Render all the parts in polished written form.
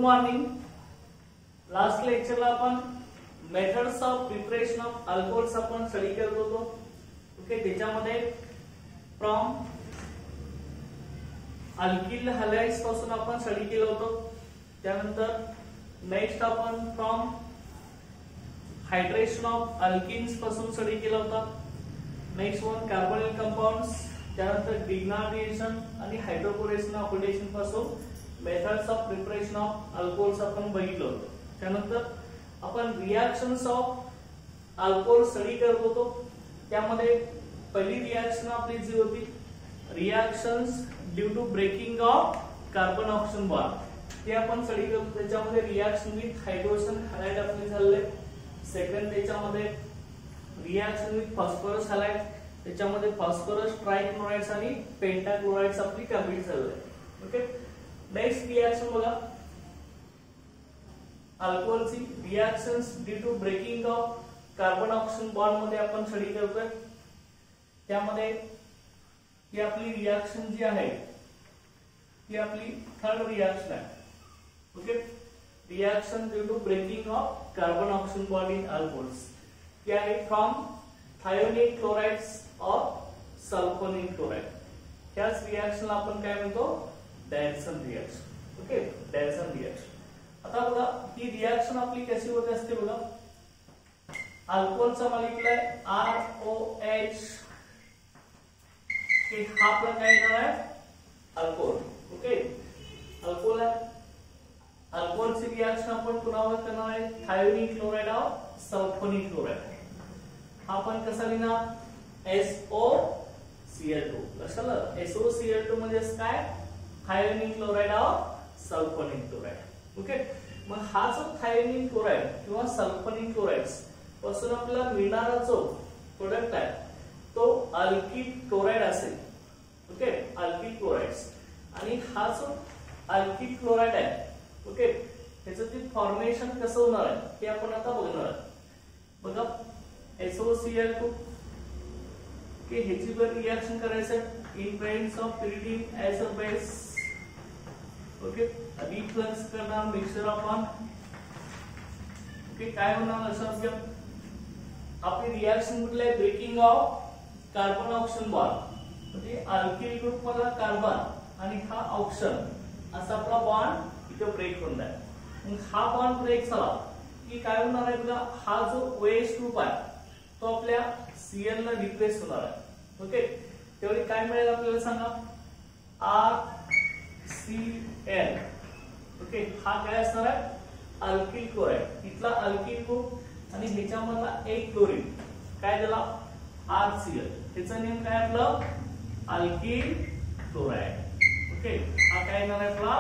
Morning. Last लेक्चरला आपण methods of preparation of alcohols आपण study करत होतो. ओके, त्याच्यामध्ये फ्रॉम अल्किल हॅलाइड्स पासून आपण स्टडी केलं होतं. त्यानंतर नेक्स्ट आपण फ्रॉम हायड्रेशन ऑफ अल्किन्स पासून स्टडी केला होता. नेक्स्ट वन कार्बोनिल कंपाउंड्स, त्यानंतर डिग्नाडिएशन आणि हायड्रोकोरेशन ऑक्सिडेशन पासून methods of preparation of alcohols आपण बघितलं होतं. त्यानंतर आपण रिएक्शन्स ऑफ अल्कोहोल स्टडी करत होतो. त्यामध्ये पहिली रिएक्शन आपली जी होती reactions due to breaking of carbon oxygen bond, ते आपण स्टडी करतो. त्याच्यामध्ये रिएक्शन विथ हायड्रोजन हॅलाइड आपली झाले. सेकंड त्याच्यामध्ये रिएक्शन विथ फॉस्फरस हॅलाइड, त्याच्यामध्ये फॉस्फरस ट्रायक्लोराइड्स आणि पेंटाक्लोराइड्स आपली कंप्लीट झाले. ओके, नेक्स्ट रिएक्शन बघा अल्कोहोलची reactions due to breaking of carbon oxygen bond मध्ये आपण स्टडी करतोय. त्यामध्ये ही आपली रिएक्शन जी आहे ती आपली थर्ड रिएक्शन आहे. Okay, reaction due to breaking of carbon oxygen bond in alcohols, ती आहे फ्रॉम थायोनिक क्लोराइड्स और सल्फोनिक क्लोराइड. त्याच रिएक्शनला आपण काय म्हणतो Darzens reaction. Okay, Darzens reaction. आता बघा ही रिएक्शन आपली कशी होते असते बघा. अल्कोहोलचा मॉलिक्यूल आहे ROH, की हा आपला काय येणार आहे अल्कोहोल. ओके, अल्कोहोल आहे. अल्कोहोलची रिएक्शन आपण कुणावर करणार आहे थायोनिक क्लोराइड और सल्फोनिक क्लोराइड. हा आपण कसा लिहिणार SOCl2. लक्षात SOCl2 म्हणजे काय थायोनिक क्लोराइड और सल्फोनिक क्लोराइड. ओके, मग हा जो थायोनिक क्लोराइड किंवा सल्फोनिक क्लोराइड्स पासून आपल्याला मिळणारा जो प्रोडक्ट आहे तो अल्किल क्लोराइड असेल. Okay, alkyl chlorides. आणि हा जो अल्किल क्लोराइड आहे ओके त्याचं ते फॉर्मेशन कसं होणार आहे हे आपण आता बघणार आहोत. बघा SOCl2 की ह्याची जर रिएक्शन करायचं in presence of pyridine as a base. Okay, reflux करणार मिक्सचर आपण. ओके, काय होणार लक्षात घ्या आपली रिएक्शन कुठली आहे breaking of carbon oxygen bond. म्हणजे अल्किल ग्रुप मधला कार्बन आणि हा ऑक्सिजन असा आपला बॉन्ड इथे ब्रेक होणार आहे. मग हा बॉन्ड ब्रेक झाला की काय होणार आहे बघा हा जो OH ग्रुप आहे तो आपल्या Cl ला रिप्लेस होणार आहे. ओके, त्यावेळी काय मिळेल आपल्याला सांगा RCl. ओके, हा काय असणार आहे अल्किल क्लोराइड. इथला अल्किल ग्रुप आणि ह्याच्यामधला एक क्लोरीन काय झाला RCl. ह्याचं नेम काय आपलं अल्किल क्लोराइड. ओके, हा काय येणार आहे आपला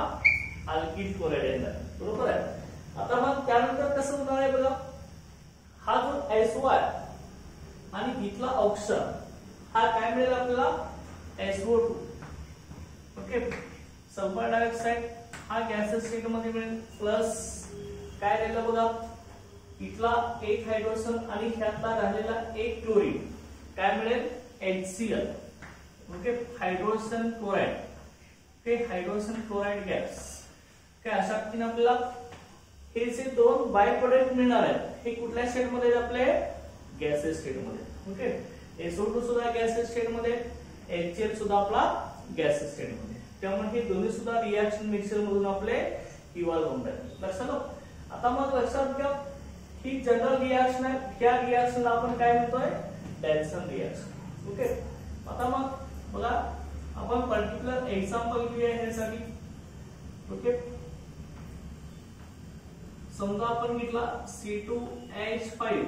अल्किल क्लोराइड येणार. बरोबर आहे. आता मग त्यानंतर कसं होणार आहे बघा हा जो SO आहे आणि इथला ऑक्सिजन हा काय मिळेल आपल्याला SO2. ओके, सल्फर डायऑक्साइड हा गॅसेस स्टेट मध्ये मिळेल प्लस काय राहिलं बघा इथला एक हायड्रोजन आणि ह्यातला राहिलेला एक क्लोरीन काय मिळेल HCl. Okay, hydrogen chloride. ते हायड्रोजन क्लोराइड गॅस काय अशा पद्धतीने आपल्याला हे जे दोन बाय प्रोडक्ट मिळणार आहेत हे कुठल्या स्टेट मध्ये आपले गॅसेस स्टेट मध्ये. ओके, SO2 सुद्धा गॅसेस स्टेट मध्ये, HCl सुद्धा आपला गॅसेस स्टेट मध्ये. त्यामुळे हे दोन्ही सुद्धा रिएक्शन मिक्सचर मधून आपले इव्हॉल्व होतात. लक्षात आलं. आता मग लक्षात घ्या ही जनरल रिएक्शन आहे. ह्या रिएक्शनला आपण काय म्हणतोय डॅल्सन रिएक्शन. ओके, आता मग बघा आपण पर्टिक्युलर एक्झाम्पल घेऊया ह्यासाठी. ओके, समजा आपण घेतला C2H5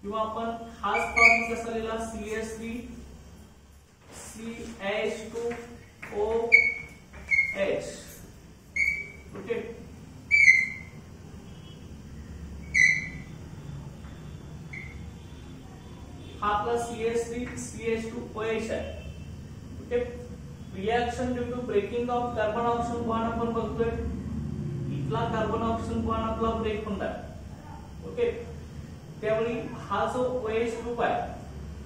किंवा आपण हाच फॉर्म कसा लिहिला CH3CH2OH. ओके, हा आपला CH3CH2OH आहे. Okay, reaction due to breaking of carbon oxygen bond आपण बघतोय. इथला कार्बन ऑक्सिजन बॉन्ड आपला ब्रेक होणार. ओके, त्यावेळी हा जो OH ग्रुप आहे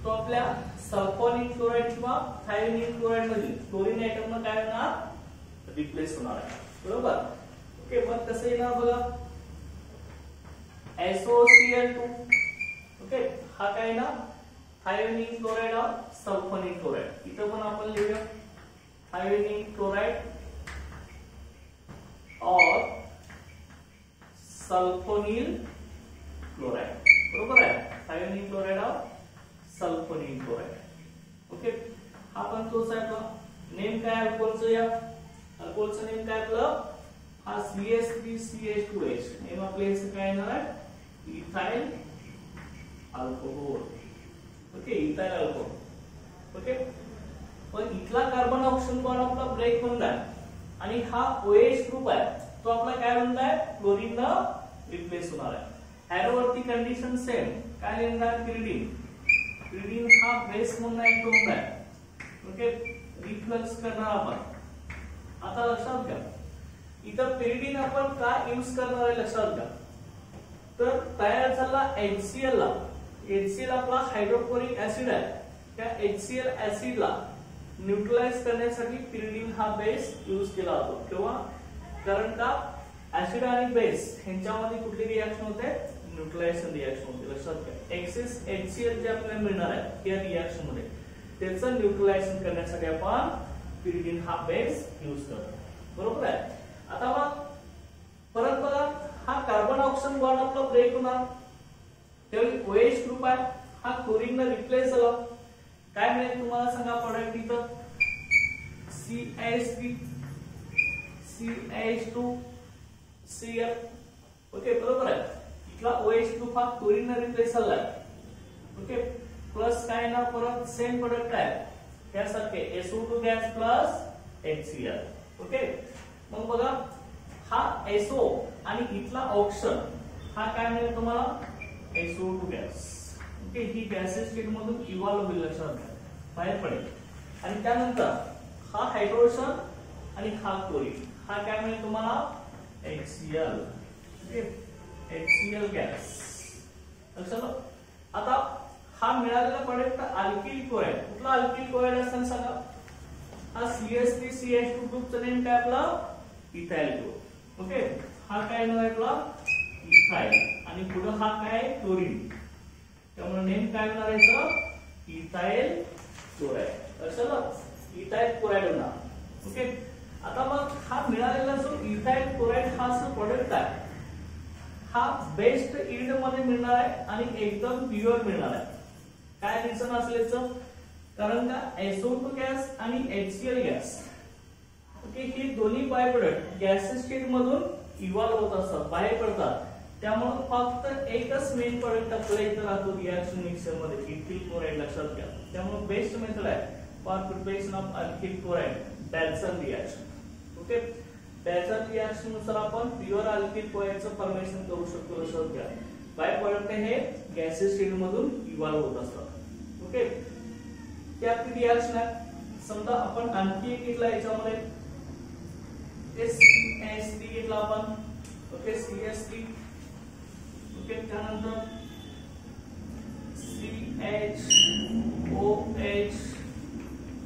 तो आपल्या सल्फोनिक क्लोराइड किंवा थायोनिक क्लोराइड मध्ये क्लोरीन एटम काय होणार रिप्लेस होणार आहे. बरोबर. ओके, मग कसं येणार बघा, SOCl2. ओके, हा काय ना थायोनिन क्लोराइड और सल्फोनिल क्लोराइड. इथं पण आपण लिहूया थायोनिन क्लोराइड और सल्फोनिल क्लोराइड. बरोबर आहे, थायोनिन क्लोराइड और सल्फोनिल क्लोराइड. ओके, हा पण तोच आहे. आपला नेम काय अल्कोहोलचं, या अल्कोहोलचं नेम काय आपलं, हा CH3CH2H. नेम आपल्या इथे काय येणार आहे, ethyl alcohol. Okay, ethyl alcohol. Okay, पण इथला कार्बन ऑक्सिजन बॉन्ड आपला ब्रेक होऊन जाईल आणि हा OH ग्रुप आहे तो आपला काय होणार आहे, क्लोरीन न रिप्लेस होणार आहे. एरो वरती कंडिशन सेम, काय लिहिणार, पिरिडीन. पिरिडीन हा बेस म्हणून ऍक्ट होणार आहे. ओके, रिफ्लक्स करणार आपण. आता लक्षात घ्या, इथं पिरिडीन आपण का यूज करणार आहे लक्षात घ्या. तर तयार झाला HCl ला, HCl आपला हायड्रोक्लोरिक ऍसिड आहे, त्या HCl ऍसिडला न्यूट्रलाइज करण्यासाठी पिरिडीन हा बेस यूज केला जातो. किंवा कारण का ऍसिड आणि बेस यांच्यामध्ये कुठली रिएक्शन होते, न्यूट्रलायझेशन रिएक्शन होते. लक्षात घ्या, एक्सेस HCl जे आपल्याला मिळणार आहे या रिएक्शन मध्ये त्याचं न्यूट्रलायझेशन करण्यासाठी आपण पिरिडीन हा बेस यूज करतो. बरोबर आहे. आता मग परत बघा, हा कार्बन ऑक्सिजन बॉन्ड आपला ब्रेक होणार, त्यावेळी OH ग्रुप आहे हा क्लोरीन न रिप्लेस झाला. काय मिळेल तुम्हाला सांगा प्रोडक्ट, इथं CH3 CH2 Cl. ओके, बरोबर आहे. इथला OH ग्रुप हा क्लोरीन न रिप्लेस झाला. ओके, प्लस काय ना परत सेम प्रोडक्ट आहे त्यासारखे SO2 gas plus HCl. Okay, मग बघा हा SO आणि इथला ऑक्सिजन हा काय मिळेल तुम्हाला, SO2 गॅस. ओके, ही गॅसेस स्टेट मधून इव्हॉल्व होईल, लक्षात घ्या, बाहेर पडेल. आणि त्यानंतर हा हायड्रोजन आणि हा क्लोरीन हा काय मिळेल तुम्हाला, HCl. Okay, HCl gas. लक्षात. आता हा मिळालेला प्रोडक्ट अल्किल क्लोराइड, कुठला अल्किल क्लोराइड असतं सांगा, हा CH3CH2 ग्रुपचं नेम काय आपला, इथाइल ग्रुप. ओके, हा काय नाव आहे आपला, इथाइल. आणि पुढे हा काय, क्लोरीन. त्यामुळे नेम काय होणार आहे, इथाइल क्लोराइड. लक्षात, इथाइल क्लोराइड होणार. ओके, आता मग हा मिळालेला जो इथाइल क्लोराइड हा जो प्रोडक्ट आहे हा बेस्ट यील्ड मध्ये मिळणार आहे आणि एकदम प्युअर मिळणार आहे. काय रिझन असल्याचं, कारण का SO2 गॅस आणि HCl गॅस, ओके, ही दोन्ही बाय प्रोडक्ट गॅसेस स्टेट मधून इव्हॉल्व होत असतात, बाहेर पडतात. त्यामुळे फक्त एकच मेन प्रोडक्ट आपल्याला इथं राहतो रिएक्शन मिक्सर मध्ये, इथिल क्लोराइड. लक्षात घ्या, त्यामुळे बेस्ट मेथड आहे for preparation of alkyl chloride, Darzens reaction. Okay, Darzens reaction नुसार आपण प्युअर अल्किल क्लोराइडचं फॉर्मेशन करू शकतो. लक्षात घ्या, बाय प्रोडक्ट हे गॅसेस स्टेट मधून इव्हॉल्व होत असतात. ओके, त्या रिएक्शन आहे. समजा आपण आणखी एक घेतला याच्यामध्ये CH3 घेतला आपण. Okay, CH3. ओके, त्यानंतर CHOH.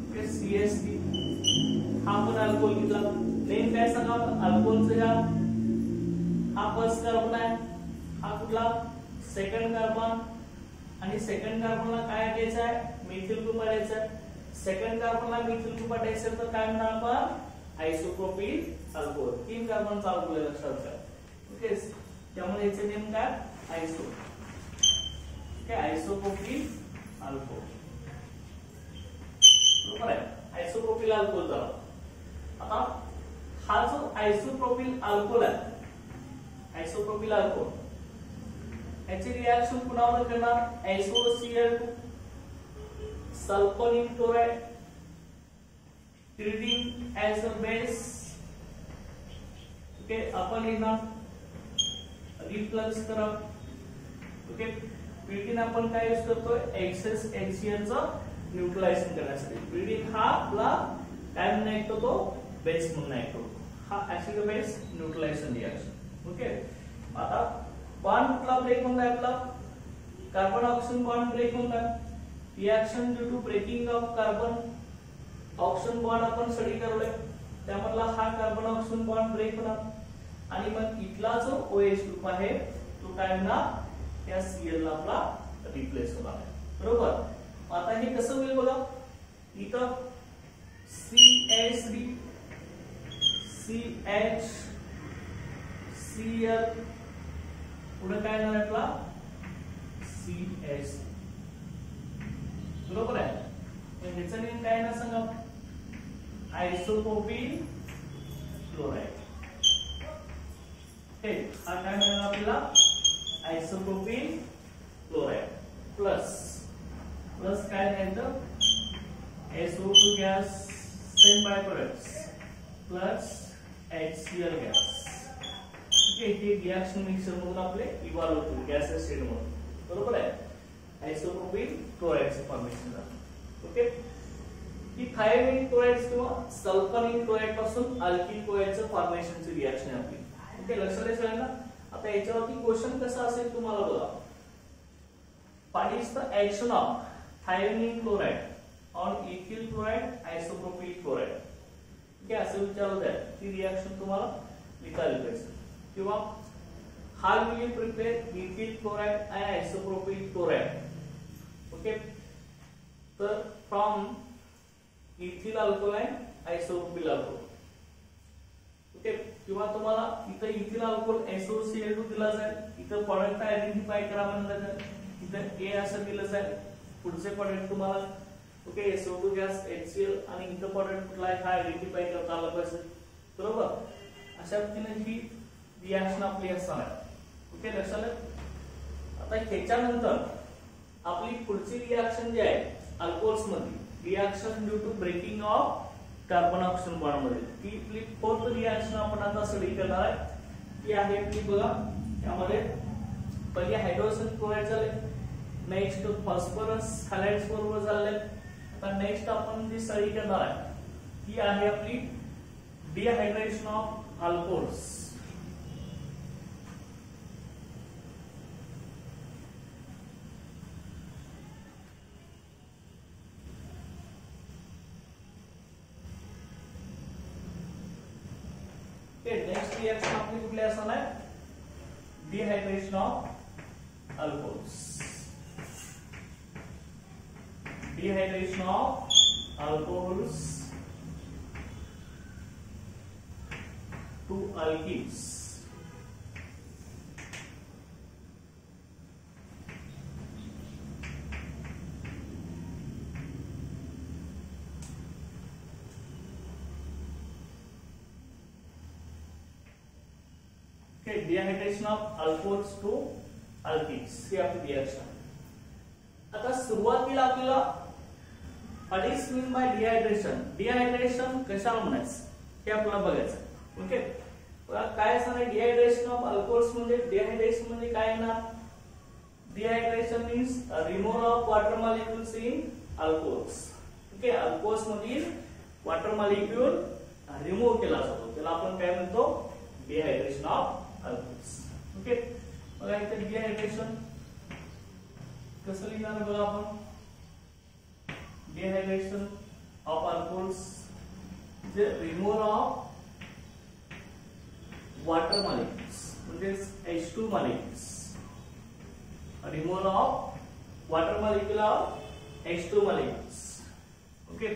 ओके, CH3 हा पण अल्कोहोल घेतला. नेम काय सांगा अल्कोहोलचा, हा फर्स्ट कार्बन आहे, हा कुठला, सेकंड कार्बन. आणि सेकंड कार्बनला काय द्यायचं आहे, मिथिल ग्रुप द्यायचा आहे. सेकंड कार्बनला मिथिल ग्रुप द्यायचं तर काय म्हणणार आपण, आयसोप्रोपिल अल्कोहोल. 3 कार्बन अल्कोहोल आहे, लक्षात घ्या. ओके, त्यामुळे याचे नेम काय, आयसो. Okay, isopropyl alcohol. बरोबर आहे, आयसोप्रोपिल अल्कोहोल झाला. आता हा जो आयसोप्रोपिल अल्कोहोल आहे, आयसोप्रोपिल अल्कोहोल याची रिएक्शन कुणावर करणार, SOCl2 sulphonyl chloride, pyridine as a base. Okay, आपण येणार रिफ्लक्स करा. ओके, pyridine आपण काय यूज करतोय, एक्सेस HCl चं न्यूट्रलायझेशन करण्यासाठी. pyridine हा आपला काय म्हणून ऍक्ट होतो, बेस म्हणून ऍक्ट होतो. हा acid base neutralisation reaction. Okay, आता बॉन्ड कुठला ब्रेक होणार आहे आपला, कार्बन ऑक्सिजन बॉन्ड ब्रेक होणार आहे. Reaction due to breaking of carbon oxygen bond आपण स्टडी करलोय, त्यामधला हा कार्बन ऑक्सिजन बॉन्ड ब्रेक होणार. आणि मग इथला जो OH ग्रुप आहे तो काय होणार या Cl ला आपला रिप्लेस होणार आहे बरोबर. आता हे कसं होईल बघा इथं CH3 CH Cl पुढे काय येणार आपला CH बरोबर आहे. ह्याचं नेम काय ना सांगा आयसोप्रोपिल क्लोराइड. हे हा काय मिळाला आपल्याला आयसोप्रोपिल क्लोराइड प्लस प्लस काय घ्यायचं SO2 gas same by products plus HCl gas. Okay हे रिएक्शन मिक्सर मधून आपले इव्हॉल्व होतील गॅसेस स्टेट मधून बरोबर आहे. आयसोप्रोपिल क्लोराइडचे फॉर्मेशन झालं. ओके ही थायोनिल क्लोराइड किंवा सल्फोनिल क्लोराइड पासून अल्किल क्लोराइडचं फॉर्मेशनची रिएक्शन आहे आपली. ओके लक्षात आहे ना. आता याच्यावरती क्वेश्चन कसा असेल तुम्हाला बघा what is the action of thionyl chloride on ethyl chloride isopropyl chloride. Okay असं विचारलं जाईल ती रिएक्शन तुम्हाला लिहायला पाहिजे किंवा how will you prepare ethyl chloride and isopropyl chloride. Okay तर from ethyl alcohol isopropyl alcohol. Okay किंवा तुम्हाला इथं इथिल अल्कोहोल SOCl2 दिला जाईल. इथं प्रोडक्ट आयडेंटिफाय करा म्हणलं जाईल. इथं A असं दिलं जाईल. पुढचे प्रोडक्ट तुम्हाला ओके SO2 गॅस HCl आणि इथं प्रोडक्ट कुठला आहे हा आयडेंटिफाय करता आला पाहिजे बरोबर. अशा पद्धतीने ही रिएक्शन आपली असणार आहे. ओके लक्षात. आता ह्याच्यानंतर आपली पुढची रिएक्शन जी आहे अल्कोहोल्स मध्ये reaction due to breaking of carbon oxygen bond मध्ये ती आपली फोर्थ रिएक्शन आपण आता स्टडी करणार आहे. ती आहे आपली बघा यामध्ये पहिली हायड्रोजन क्लोराइड झाले नेक्स्ट फॉस्फरस हॅलाइड्स बरोबर झाले. आता नेक्स्ट आपण जी स्टडी करणार आहे ती आहे आपली dehydration of alcohols. Next reaction आपली कुठली असणार आहे dehydration of alcohols. Dehydration of alcohols to alkenes. Dehydration of alcohols to alkenes ही आपली रिएक्शन. आता सुरुवातीला आपल्याला what is mean by dehydration. Dehydration कशाला म्हणायचं हे आपल्याला बघायचं. ओके काय असणार डिहायड्रेशन ऑफ अल्कोहोल्स म्हणजे डिहायड्रेशन म्हणजे काय येणार dehydration means removal of water molecules in alcohols. Okay alcohols मधील वॉटर मॉलिक्यूल रिमूव्ह केला जातो त्याला आपण काय म्हणतो डिहायड्रेशन ऑफ अल्कोहोल्स. ओके बघा इथे डिहायड्रेशन कसं लिहिणार बघा आपण डिहायड्रेशन ऑफ अल्कोहोल्स जे रिमूव्हल ऑफ वॉटर मॉलिक्युल्स म्हणजे H2 molecules. Removal of water molecule of H2 molecules. Okay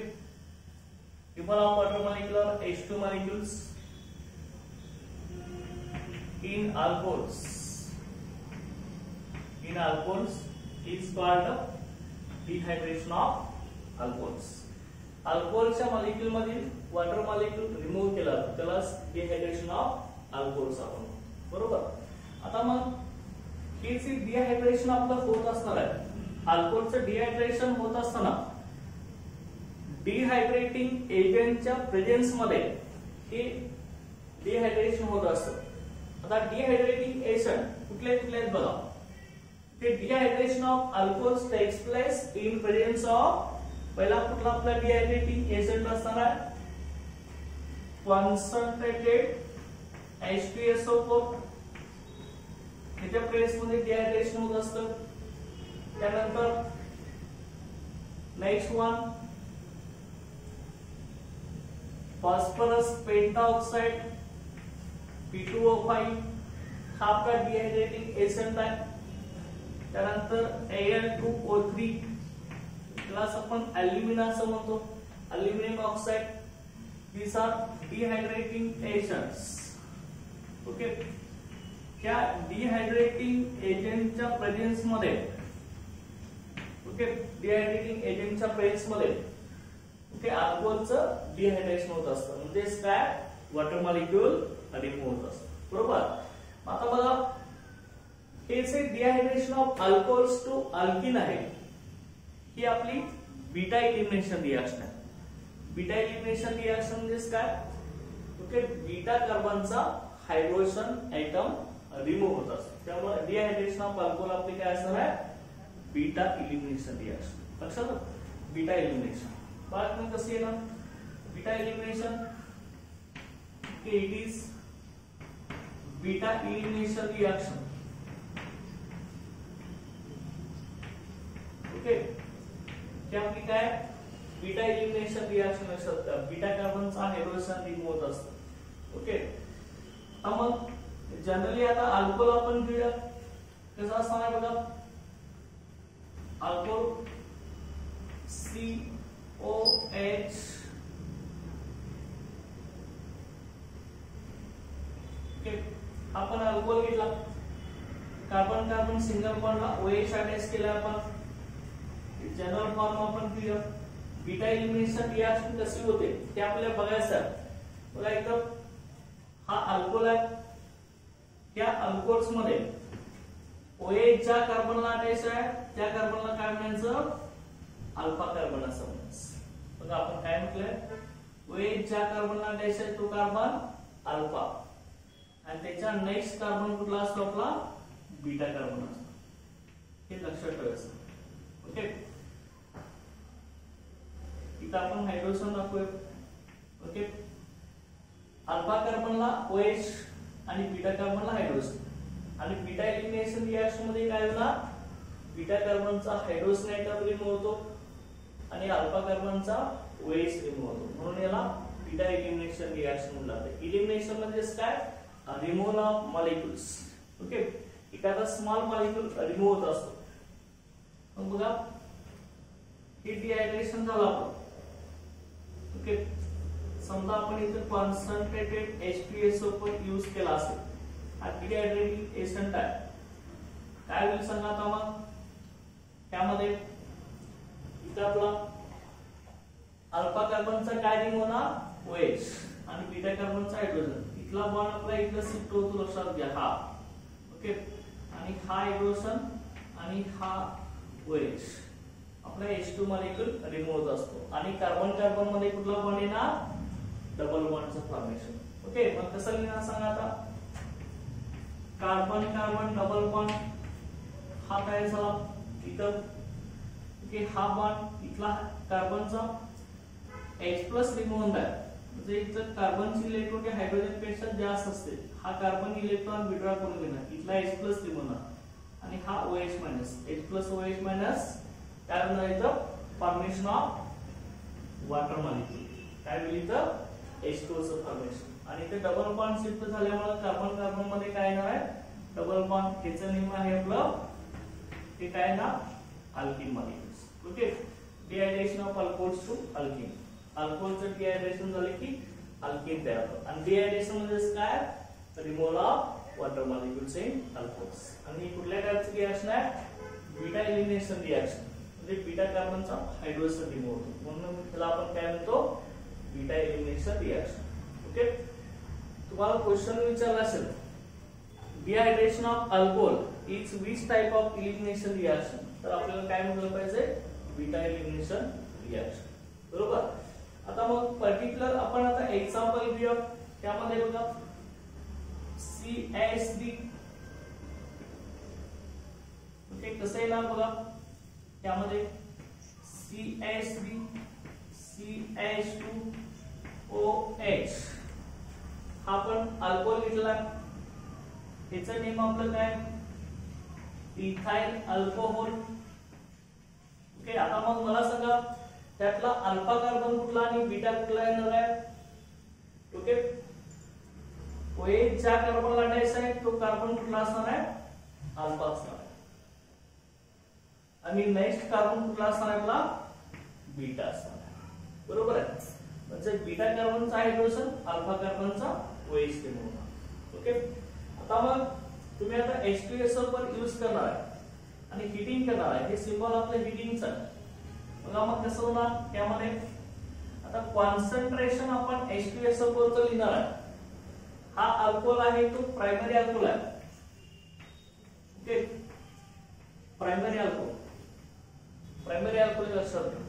removal of water molecule of H2 molecules in alcohols is called dehydration of alcohols. अल्कोहोलच्या molecule मधील water molecule remove केला त्याला dehydration of alcohols आपण बरोबर. आता मग हे जे डिहायड्रेशन आपलं होत असणार आहे अल्कोहोलचं डिहायड्रेशन होत असताना डिहायड्रेटिंग एजंटच्या प्रेझेन्स मध्ये हे डिहायड्रेशन होत असतं. आता डिहायड्रेटिंग एजंट कुठले कुठले आहेत बघा ते dehydration of alcohols takes place in presence of पहिला कुठला आपला डिहायड्रेटिंग एजंट असणार आहे कॉन्सन्ट्रेटेड H2SO4 ह्याच्या प्रेस मध्ये डिहायड्रेशन होत असतं. त्यानंतर next one phosphorus pentoxide P2O5 हा आपला डिहायड्रेटिंग एजंट आहे. त्यानंतर Al2O3 प्लस आपण अल्युमिना असं म्हणतो, aluminium oxide. These are dehydrating agents. Okay, त्या डिहायड्रेटिंग एजंटच्या प्रेझेन्स मध्ये, ओके, डिहायड्रेटिंग एजंटच्या प्रेझेन्स मध्ये ओके अल्कोहोलचं डिहायड्रेशन होत असतं. म्हणजेच काय, वॉटर मॉलिक्यूल रिमूव्ह होत असतं. बरोबर. आता बघा, हे जे dehydration of alcohols to alkene आहे, ही आपली बीटा एलिमिनेशन रिएक्शन आहे. बीटा एलिमिनेशन रिएक्शन म्हणजे काय, ओके, बीटा कार्बनचा हायड्रोजन एटम रिमूव्ह होत असतो. त्यामुळे डिहायड्रेशन ऑफ अल्कोहोल आपली काय असणार आहे, बीटा एलिमिनेशन रिएक्शन. लक्षात, बीटा एलिमिनेशन. बात में कशी येणार beta elimination, it is beta elimination reaction. Okay, क्या आपली काय बीटा एलिमिनेशन रिएक्शन असतं, बीटा कार्बनचा हायड्रोजन रिमूव्ह होत असतं. ओके, मग जनरली आता अल्कोहोल आपण घेऊया. कसं असणार आहे बघा, अल्कोहोल COH ओके, आपण अल्कोहोल घेतला, कार्बन कार्बन सिंगल बॉन्डला OH अटॅच केला. आपण जनरल फॉर्म आपण घेऊया. बीटा एलिमिनेशन रिएक्शन कशी होते ते आपल्याला बघायचं आहे. बघा इथं हा अल्कोहोल आहे, या अल्कोहोल्स मध्ये OH ज्या कार्बनला अटॅच आहे त्या कार्बनला काय म्हणायचं, अल्फा कार्बन असं म्हणायचं. बघा आपण काय म्हटलंय, OH ज्या कार्बनला अटॅच आहे तो कार्बन अल्फा, आणि त्याच्या नेक्स्ट कार्बन कुठला असतो आपला, बीटा कार्बन असतो. हे लक्षात ठेवायचं. ओके, इथं आपण हायड्रोजन दाखवूया. ओके, अल्फा कार्बनला OH आणि बीटा कार्बनला हायड्रोजन. आणि बीटा एलिमिनेशन रिएक्शन मध्ये काय होणार, बीटा कार्बनचा हायड्रोजन एटम रिमूव्ह होतो आणि अल्फा कार्बनचा OH रिमूव्ह होतो. म्हणून याला बीटा एलिमिनेशन रिएक्शन म्हणतात. एलिमिनेशन म्हणजे काय, रिमूव्हल ऑफ मॉलिक्युल्स. ओके, एखादा स्मॉल मॉलिक्यूल रिमूव्ह होत असतो. मग बघा, हे डिहायड्रेशन झालं आपण. ओके, समजा आपण इथे कॉन्सन्ट्रेटेड H2SO पण यूज केला असेल, हा डिहायड्रेटिंग एजंट आहे. काय होईल सांगा आता, मग त्यामध्ये इथं आपला अल्फा कार्बनचा काय रिमूव्ह होणार, OH, आणि बीटा कार्बनचा हायड्रोजन. इथला बॉन्ड आपला इकडे शिफ्ट होतो, लक्षात घ्या हा. ओके, आणि हा हायड्रोजन आणि हा OH आपला H2 मॉलिक्यूल रिमूव्ह होत असतो. आणि कार्बन कार्बन मध्ये कुठला बॉन्ड येणार, डबल बॉन्डचं फॉर्मेशन. ओके, मग कसं लिहिणार सांगा आता, कार्बन कार्बन डबल बॉन्ड हा काय झाला इथं. ओके, हा बॉन्ड इथला कार्बनचा H+ रिमूव्ह होत आहे. म्हणजे इथं कार्बनची इलेक्ट्रॉन हायड्रोजन पेक्षा जास्त असते. हा कार्बन इलेक्ट्रॉन विड्रॉ करून घेणार, इथला H+ रिमूव्ह होणार, आणि हा OH minus, H+ OH minus, त्यानंतर इथं फॉर्मेशन ऑफ वॉटर मॉलिक्यूल. काय होईल इथं, H2O चं फॉर्मेशन. आणि इथे डबल बॉन्ड शिफ्ट झाल्यामुळे कार्बन कार्बन मध्ये काय येणार आहे, डबल बॉन्ड. त्याचं नेम आहे आपलं, ते काय ना, alkene molecules. Okay, dehydration of alcohols to alkene. अल्कोहोलचं डिहायड्रेशन झाले की अल्किन तयार होतं. आणि डिहायड्रेशन म्हणजे काय, removal of water molecules in alcohols. आणि कुठल्या टाइपचं रिएक्शन आहे, बीटा एलिमिनेशन रिएक्शन. म्हणजे बीटा कार्बनचा हायड्रोजन रिमूव्ह होतो, म्हणून त्याला आपण काय म्हणतो, बीटा एलिमिनेशन रिएक्शन. ओके, तुम्हाला क्वेश्चन विचारला असेल, dehydration of alcohol is which type of elimination reaction, तर आपल्याला काय म्हटलं पाहिजे, बीटा एलिमिनेशन रिएक्शन. बरोबर. आता मग पर्टिक्युलर आपण आता एक्झाम्पल घेऊया. त्यामध्ये बघा CH3. ओके, कसं आहे ना बघा, त्यामध्ये CH3 CH2OH हा पण अल्कोहोल घेतला. त्याचं नेम आपलं काय, इथाइल अल्कोहोल. ओके, आता मग मला सांगा त्यातला अल्फा कार्बन कुठला आणि बीटा कुठला येणार आहे. ओके, OH ज्या कार्बनला अटाच आहे तो कार्बन कुठला असणार आहे, अल्फा असणार आहे. आणि नेक्स्ट कार्बन कुठला असणार आहे आपला, बीटा असणार आहे. बरोबर आहे. म्हणजे बीटा कार्बनचा हायड्रोजन अल्फा कार्बनचा OH केला होता. ओके. आता मग तुम्ही आता H2SO पर यूज करणार आहे आणि हीटिंग करणार आहे. हे सिंबल आपलं हीटिंगचं आहे. मग कसं होणार त्यामध्ये, आता कॉन्सन्ट्रेशन आपण H2SO वरचं लिहिणार आहे. हा अल्कोहोल आहे तो प्रायमरी अल्कोहोल आहे. ओके. प्रायमरी अल्कोहोल लक्षात ठेवा.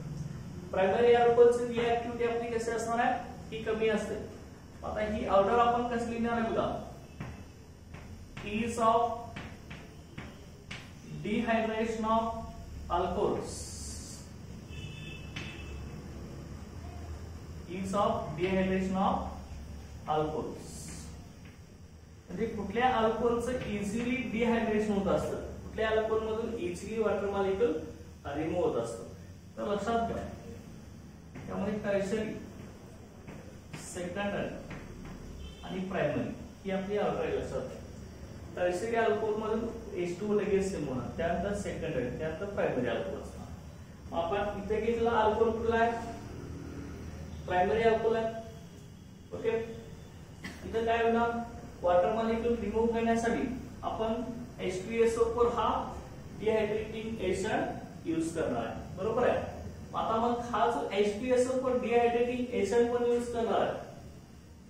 प्रायमरी अल्कोहोलची रिएक्टिव्हिटी आपली कशी असणार आहे, ही कमी असते. आता ही ऑर्डर आपण कशी लिहिणार आहे बघा. Is of dehydration of alcohols, is of dehydration of alcohols. म्हणजे कुठल्या अल्कोहोलचं इझिली डिहायड्रेशन होत असतं, कुठल्या अल्कोहोल मधून इझिली वॉटर मॉलिक्यूल रिमूव्ह होत असतं. तर लक्षात घ्या. त्यामुळे टर्शरी, सेकंडरी आणि प्रायमरी ही आपली ऑर्डर लक्षात घ्या. टर्शरी अल्कोहोल मधून H2 लगेच रिमूव्ह होणार, त्यानंतर सेकंडरी, त्यानंतर प्रायमरी अल्कोहोल असणार. आपण इथे घेतला अल्कोहोल कुठला आहे, प्रायमरी अल्कोहोल आहे. ओके. इथे काय होणार, वॉटर मॉलिक्यूल रिमूव्ह करण्यासाठी आपण H2SO4 हा डिहायड्रेटिंग एजंट यूज करणार आहे. बरोबर आहे. आता मग हा जो H2SO4 डिहायड्रेटिंग एजंट पण यूज करणार आहे,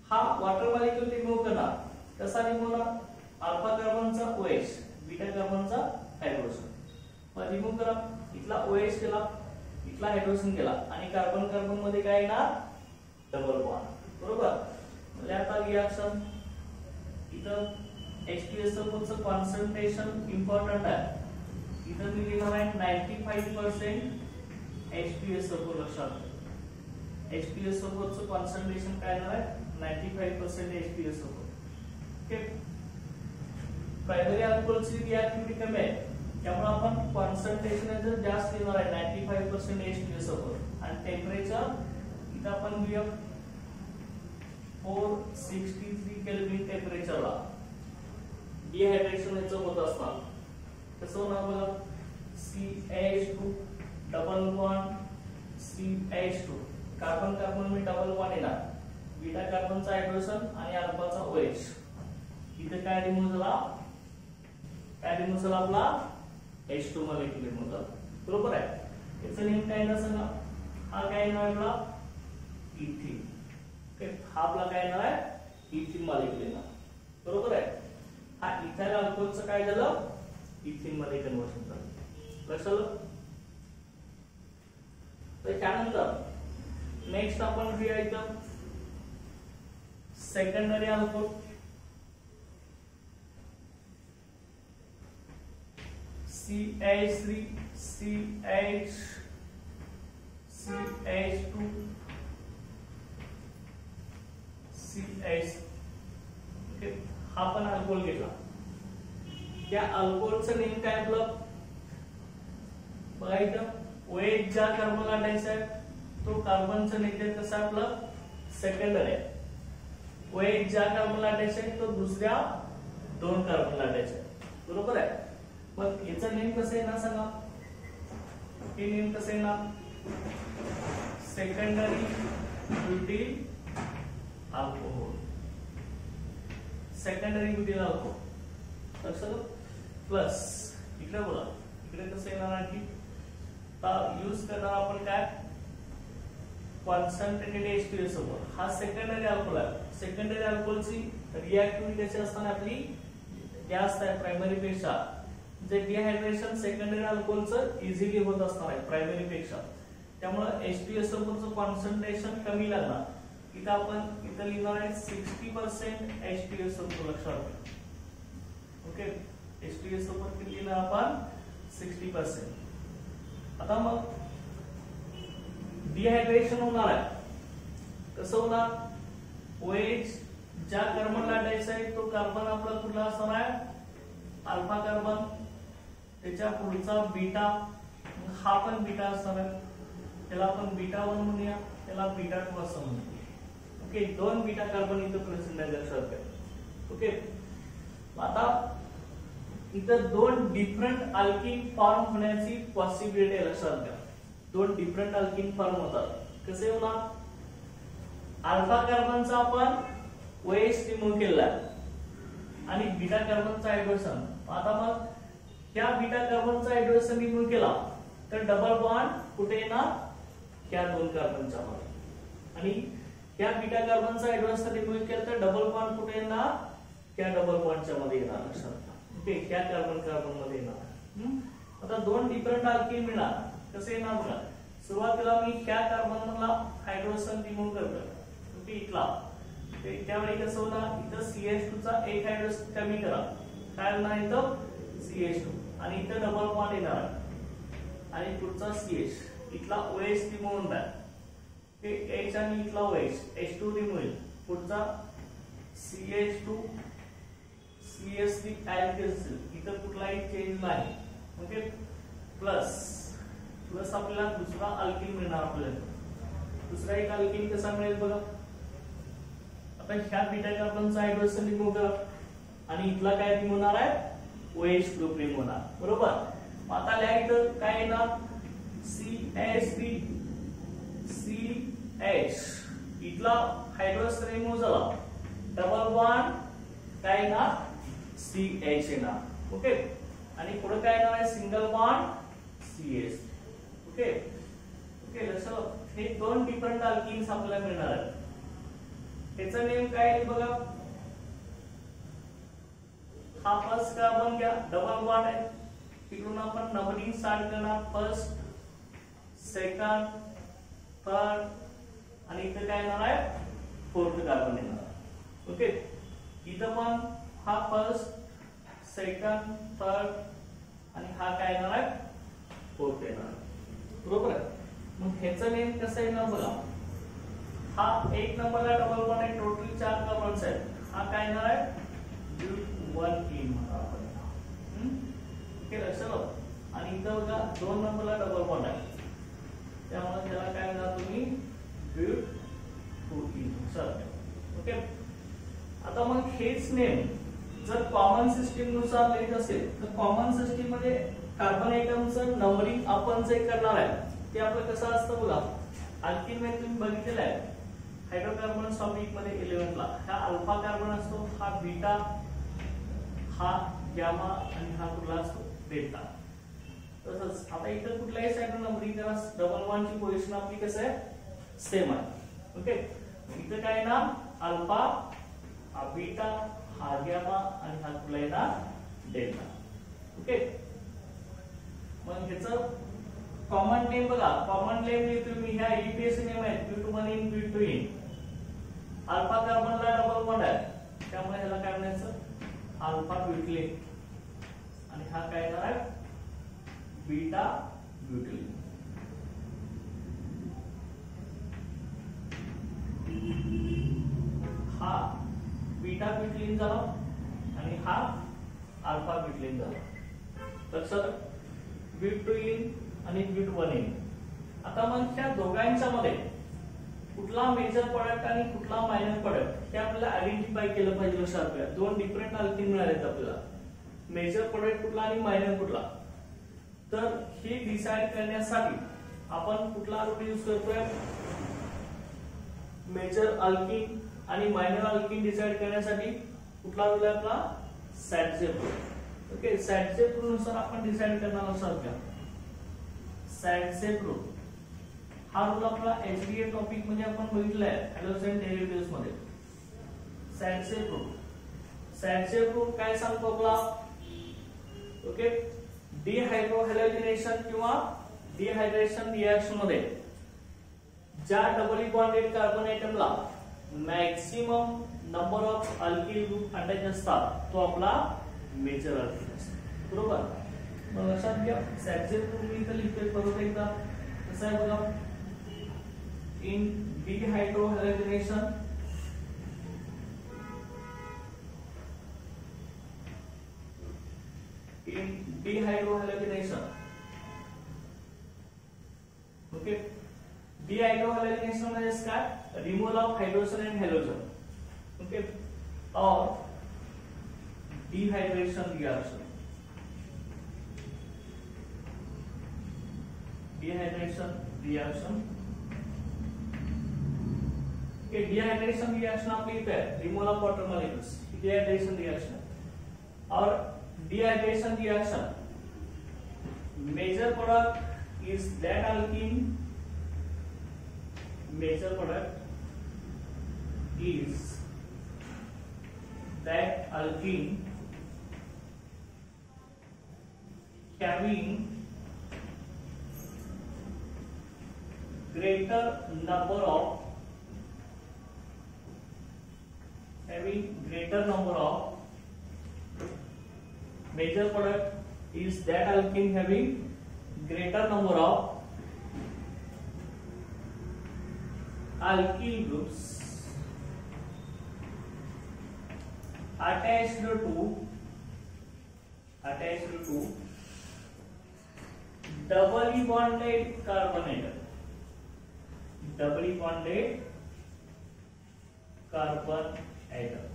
हा वॉटर मॉलिक्यूल रिमूव्ह करणार. कसा रिमूव्ह होणार, अल्फा कार्बनचा OH, बीटा कार्बनचा हायड्रोजन. मग रिमूव्ह करा, इथला OH केला, इथला हायड्रोजन केला आणि कार्बन कार्बन मध्ये काय येणार, डबल बॉन्ड. बरोबर. म्हणजे आता रिएक्शन इथं H2SO4 चं कॉन्सन्ट्रेशन इम्पॉर्टंट आहे. इथं मी लिहिणार आहे 95% H2SO4 लक्षात ठेवा. H2SO4 चं कॉन्सन्ट्रेशन काय येणार आहे, 95% H2SO4. ओके. प्रायमरी अल्कोहोलची रिएक्टिव्हिटी कमी आहे, त्यामुळे आपण कॉन्सन्ट्रेशन जर जास्त लिहिणार आहे 95% H2SO4. आणि टेम्परेचर इथं आपण घेऊया 463 केल्विन टेम्परेचरला डिहायड्रेशन याचं होत असणार. कसं होणार बघा, CH2 double bond CH2, carbon carbon में डबल बॉन्ड येणार, बीटा कार्बनचा हायड्रोजन आणि अल्फाचा OH. इथे काय रिमूव्ह झाला, आपला H2 मॉलिक्यूल रिमूव्ह झाला. बरोबर आहे. याचं नेम काय ना सांगा, हा काय नाव आपला इथिन. हा आपला काय येणार आहे, इथिन मॉलिक्यूल येणार. बरोबर आहे. हा इथाइल अल्कोहोलचं काय झालं, इथिन मध्ये कन्वर्शन झालं. लक्षात. तर त्यानंतर नेक्स्ट आपण घेऊया इथं secondary alcohol. CH3 CH2 CH. Okay. हा पण अल्कोहोल घेतला. त्या अल्कोहोलचं नेम काय आपलं बघा इथं, OH ज्या कार्बनला अटॅच आहे तो कार्बनचं नेचर कसं आपलं सेकंडरी आहे. OH ज्या कार्बनला अटॅच आहे तो दुसऱ्या दोन कार्बनला अटॅच आहे. बरोबर आहे. मग याचं नेम कसं आहे ना सांगा, हे नेम कसं आहे ना, secondary butyl alcohol. Secondary butyl alcohol. लक्षात. प्लस इकडे बोला, इकडे कसं येणार आणखी, यूज करणार आपण काय, कॉन्सन्ट्रेटेड H2SO4. हा सेकंडरी अल्कोहोल आहे. सेकंडरी अल्कोहोलची रिएक्टिव्हिटी कशी असणार आपली जास्त आहे प्रायमरी पेक्षा. जे डिहायड्रेशन सेकंडरी अल्कोहोलचं इझिली होत असणार आहे प्रायमरी पेक्षा. त्यामुळे H2SO4 चं कॉन्सन्ट्रेशन कमी लागणार. इथं आपण इथं लिहिणार आहे 60% H2SO4 लक्षात. ओके. H2SO4 किती लिहिणार आपण 60%. आता मग डिहायड्रेशन होणार आहे. कसं होणार, OH ज्या कार्बनला अटॅच आहे तो कार्बन आपला कुठला असणार आहे, अल्फा कार्बन. त्याच्या पुढचा बीटा, हा पण बीटा असणार आहे. त्याला आपण बीटा 1 म्हणूया, त्याला बीटा 2 असं म्हणूया. ओके. दोन बीटा कार्बन इथं प्रेझेंट आहे लक्षात घ्या. ओके, आता इथं दोन डिफरंट अल्किन फॉर्म होण्याची पॉसिबिलिटी आहे, लक्षात घ्या. दोन डिफरंट अल्किन फॉर्म होतात. कसे होणार? अल्फा कार्बनचा आपण OH रिमूव्ह केला आणि बीटा कार्बनचा हायड्रोजन. आता मग ह्या बीटा कार्बनचा हायड्रोजन रिमूव्ह केला तर डबल बॉन्ड कुठे येणार? ह्या दोन कार्बनच्या मध्ये. आणि ह्या बीटा कार्बनचा हायड्रोजन रिमूव्ह केला तर डबल बॉन्ड कुठे येणार? ह्या डबल बॉन्डच्या मध्ये येणार, लक्षात घ्या. ओके, ह्या कार्बन कार्बन मध्ये येणार. आता दोन डिफरंट अल्किन मिळणार. कसे येणार बघा. सुरुवातीला मी ह्या कार्बन मधला हायड्रोजन रिमूव्ह करतो. ओके, इथला त्यावेळी कसं होणार? इथं CH2 चा एक हायड्रोजन कमी करा, काय होणार? इथं CH2 आणि इथं डबल बॉन्ड येणार आणि पुढचा CH, इथला OH रिमूव्ह होणार. H आणि इथला OH, H2 रिमूव्ह होईल. पुढचा CH2 CH3 ऍल्किल, इथं कुठलाही चेंज नाही. ओके, प्लस प्लस आपल्याला दुसरा अल्किन मिळणार. आपल्याला दुसरा एक अल्किन कसा मिळेल बघा. आता ह्या बीटा कार्बनचा हायड्रोजन रिमूव्ह करा आणि इथला काय रिमूव्ह होणार आहे? OH ग्रुप रिमूव्ह होणार, बरोबर. आता लिहा इथं काय येणार? CH3 CH, इथला हायड्रोजन रिमूव्ह झाला, डबल बॉन्ड काय येणार? CH येणार. ओके, आणि पुढे काय येणार आहे? Single bond CH. Okay okay, लक्षात. हे दोन डिफरंट अल्किन्स आपल्याला मिळणार आहेत. त्याचं नेम काय आहे बघा. हा फर्स्ट कार्बन घ्या, डबल बॉन्ड आहे. तिकडून आपण नंबरिंग स्टार्ट करणार. फर्स्ट, सेकंड, थर्ड आणि इथं काय येणार आहे? फोर्थ कार्बन येणार. ओके, इथं पण हा फर्स्ट, सेकंड, थर्ड आणि हा काय येणार आहे? फोर्थ येणार, बरोबर आहे. मग ह्याचं नेम कसं येणार बघा. हा एक नंबरला डबल बॉन्ड आहे, टोटल 4 कार्बन्स आहेत. हा काय येणार आहे? ब्यूट-1-ene म्हणणार आपण. ओके, लक्षात. आणि इथं बघा 2 नंबरला डबल बॉन्ड आहे, त्यामुळे त्याला काय म्हणणार तुम्ही? ब्यूट-2-ene. Sir okay. आता मग हेच नेम जर कॉमन सिस्टीम नुसार लिहित असेल तर कॉमन सिस्टीम मध्ये कार्बन आयटमचं नंबरिंग आपण जे करणार आहे ते आपलं कसं असतं बघा. अल्किन मध्ये तुम्ही बघितलेलं आहे हायड्रोकार्बन टॉपिक मध्ये 11 ला हा अल्फा कार्बन असतो, हा बीटा, हा गॅमा आणि हा कुठला असतो? डेल्टा. तसंच आता इथं कुठल्याही साईडला नंबरिंग करा, डबल बॉन्डची पोझिशन आपली कसं आहे? सेम आहे. ओके, इथं काय ना? अल्फा, हा बीटा, हा गॅमा आणि हा कुठला येणार? डेल्टा. ओके, मग ह्याचं कॉमन नेम बघा. कॉमन नेम तुम्ही ह्या EPS नेम आहे ब्यूट-1-ene, ब्यूट-2-ene. अल्फा कार्बनला डबल बॉन्ड आहे त्यामुळे ह्याला काय म्हणायचं? अल्फा ब्यूटिलीन. आणि हा काय येणार आहे? बीटा ब्यूटिलीन. हा बीटा ब्यूटिलीन झाला आणि हा अल्फा ब्यूटिलीन झाला. लक्षात. ब्यूट-2-ene आणि ब्यूट-1-ene. आता मग त्या दोघांच्या मध्ये कुठला मेजर प्रोडक्ट आणि कुठला मायनर प्रोडक्ट हे आपल्याला आयडेंटिफाय केलं पाहिजे. लक्षात घ्या, दोन डिफरंट अल्किन मिळालेत आपल्याला. मेजर प्रोडक्ट कुठला आणि मायनर कुठला, तर हे डिसाइड करण्यासाठी आपण कुठला रूट यूज करतोय? मेजर अल्किन आणि मायनर अल्किन डिसाइड करण्यासाठी कुठला रूल आहे आपला? सॅटजेप रूल. ओके, सॅटजेप रूल नुसार आपण डिसाइड करणार. लक्षात घ्या, सॅटजेप रूल हा रूल आपला HDA टॉपिक मध्ये आपण बघितलाय हॅलोजन डेरिव्हेटिव्हज मध्ये. सॅटजेप रूल, सॅटजेप रूल काय सांगतो आपला? ओके, डिहायड्रोहॅलोजिनेशन किंवा डिहायड्रेशन रिएक्शन मध्ये ज्या डबली बॉन्डेड कार्बन आयटमला maximum number of alkyl group attach असतात तो आपला मेजर अल्किन असतो, बरोबर. मग लक्षात घ्या, सॅटजेप रूल मी इथे लिहितोय परत एकदा. कसं आहे बघा. इन डिहायड्रोहॅलोजिनेशन ओके, डिहायड्रोहॅलोजिनेशन म्हणजे काय? Removal of hydrogen and halogen. Okay, और dehydration reaction. Dehydration reaction. Dehydration reaction आपली इथे आहे, removal of water molecules, dehydration reaction. और dehydration reaction major product is that alkene. Major product is that alkene having greater number of major product is that alkene having greater number of alkyl groups attached to doubly bonded carbon atom. Doubly bonded carbon atom.